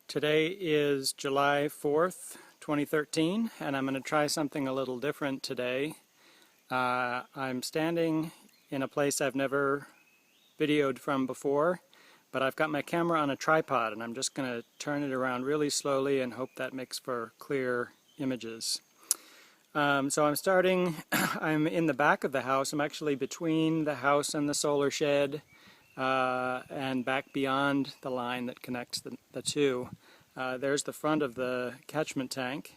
Today is July 4th, 2013, and I'm going to try something a little different today. I'm standing in a place I've never videoed from before, but I've got my camera on a tripod and I'm just going to turn it around really slowly and hope that makes for clear images. So I'm in the back of the house. I'm actually between the house and the solar shed. And back beyond the line that connects the two. There's the front of the catchment tank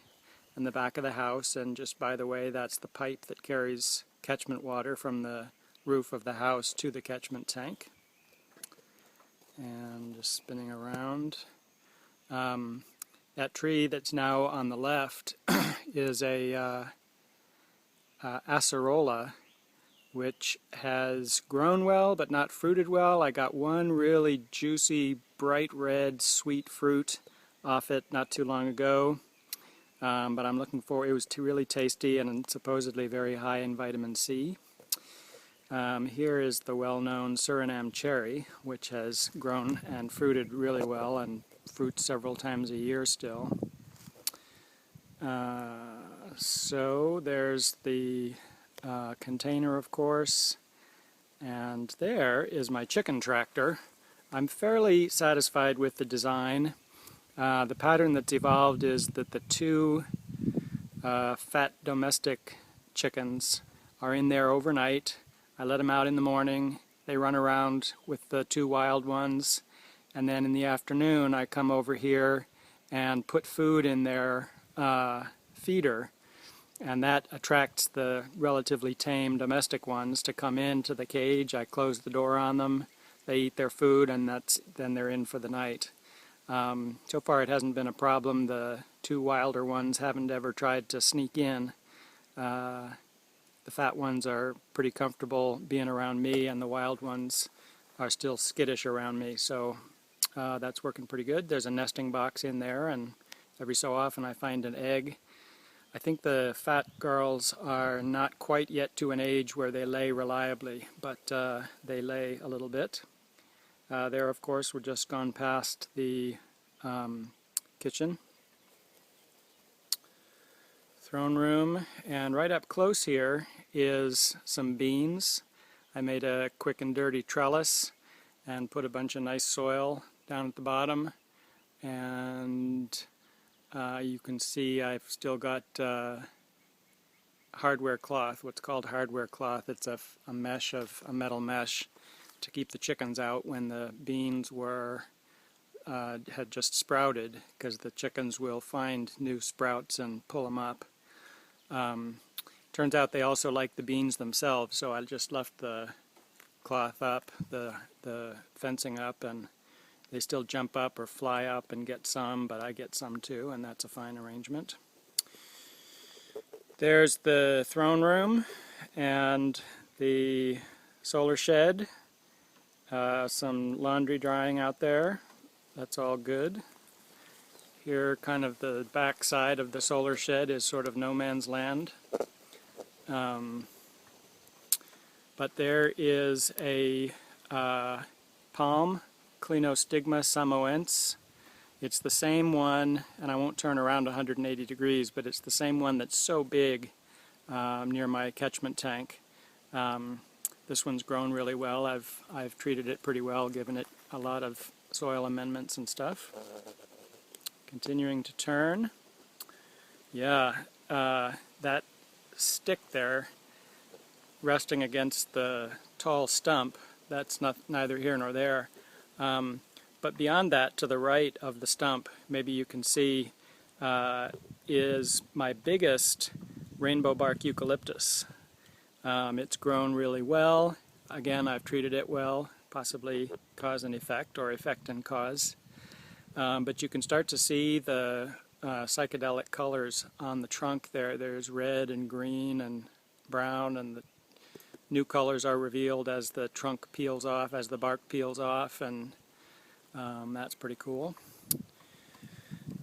and the back of the house, and just by the way, that's the pipe that carries catchment water from the roof of the house to the catchment tank. And just spinning around. That tree that's now on the left is a acerola, which has grown well but not fruited well. I got one really juicy, bright red, sweet fruit off it not too long ago. But I'm looking for, it was really tasty and supposedly very high in vitamin C. Here is the well-known Suriname cherry, which has grown and fruited really well and fruits several times a year still. So there's the container, of course, and there is my chicken tractor. I'm fairly satisfied with the design. The pattern that's evolved is that the two fat domestic chickens are in there overnight. I let them out in the morning, they run around with the two wild ones, and then in the afternoon I come over here and put food in their feeder. And that attracts the relatively tame domestic ones to come into the cage. I close the door on them, they eat their food, and then they're in for the night. So far it hasn't been a problem. The two wilder ones haven't ever tried to sneak in. The fat ones are pretty comfortable being around me, and the wild ones are still skittish around me. So that's working pretty good. There's a nesting box in there, and every so often I find an egg. I think the fat girls are not quite yet to an age where they lay reliably, but they lay a little bit. There, of course, we're just gone past the kitchen, throne room, and right up close here is some beans. I made a quick and dirty trellis and put a bunch of nice soil down at the bottom, and you can see I've still got hardware cloth, what's called hardware cloth. It's a mesh of a metal mesh to keep the chickens out when the beans had just sprouted, because the chickens will find new sprouts and pull them up. Turns out they also like the beans themselves, so I just left the cloth up, the fencing up, and they still jump up or fly up and get some, but I get some too, and that's a fine arrangement. There's the throne room and the solar shed. Some laundry drying out there. That's all good. Here, kind of the back side of the solar shed is sort of no man's land. But there is a palm, Clinostigma samoense. It's the same one, and I won't turn around 180 degrees, but it's the same one that's so big near my catchment tank. This one's grown really well. I've treated it pretty well, given it a lot of soil amendments and stuff. Continuing to turn. Yeah, that stick there resting against the tall stump, that's neither here nor there. But beyond that, to the right of the stump, maybe you can see, is my biggest rainbow bark eucalyptus. It's grown really well. Again, I've treated it well, possibly cause and effect, or effect and cause. But you can start to see the psychedelic colors on the trunk there. There's red and green and brown, and the new colors are revealed as the trunk peels off, as the bark peels off, and that's pretty cool.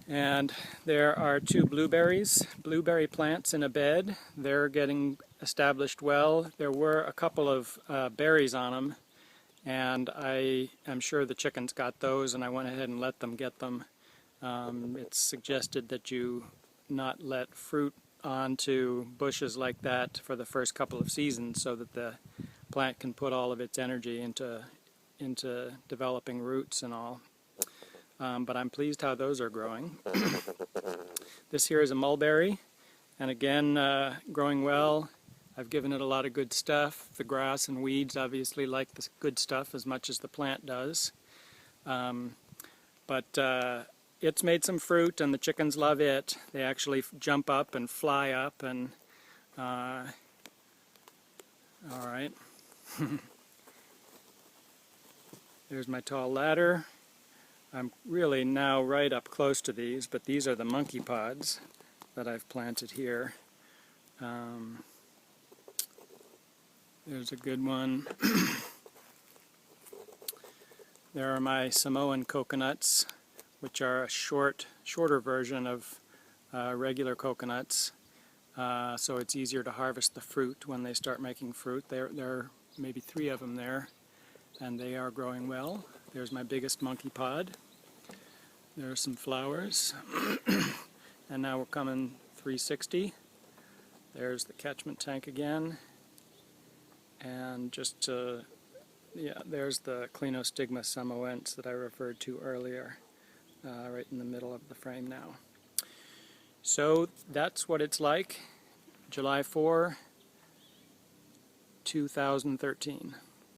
And there are two blueberry plants in a bed. They're getting established well. There were a couple of berries on them, and I am sure the chickens got those, and I went ahead and let them get them. It's suggested that you not let fruit onto bushes like that for the first couple of seasons so that the plant can put all of its energy into developing roots and all. But I'm pleased how those are growing. This here is a mulberry, and again, growing well. I've given it a lot of good stuff. The grass and weeds obviously like the good stuff as much as the plant does. But it's made some fruit, and the chickens love it. They actually jump up and fly up, and all right. There's my tall ladder. I'm really now right up close to these, but these are the monkey pods that I've planted here. There's a good one. There are my Samoan coconuts, which are a shorter version of regular coconuts. So it's easier to harvest the fruit when they start making fruit. There are maybe 3 of them there, and they are growing well. There's my biggest monkey pod. There are some flowers. And now we're coming 360. There's the catchment tank again. And just yeah, there's the Clinostigma samoense that I referred to earlier, right in the middle of the frame now. So that's what it's like, July 4, 2013.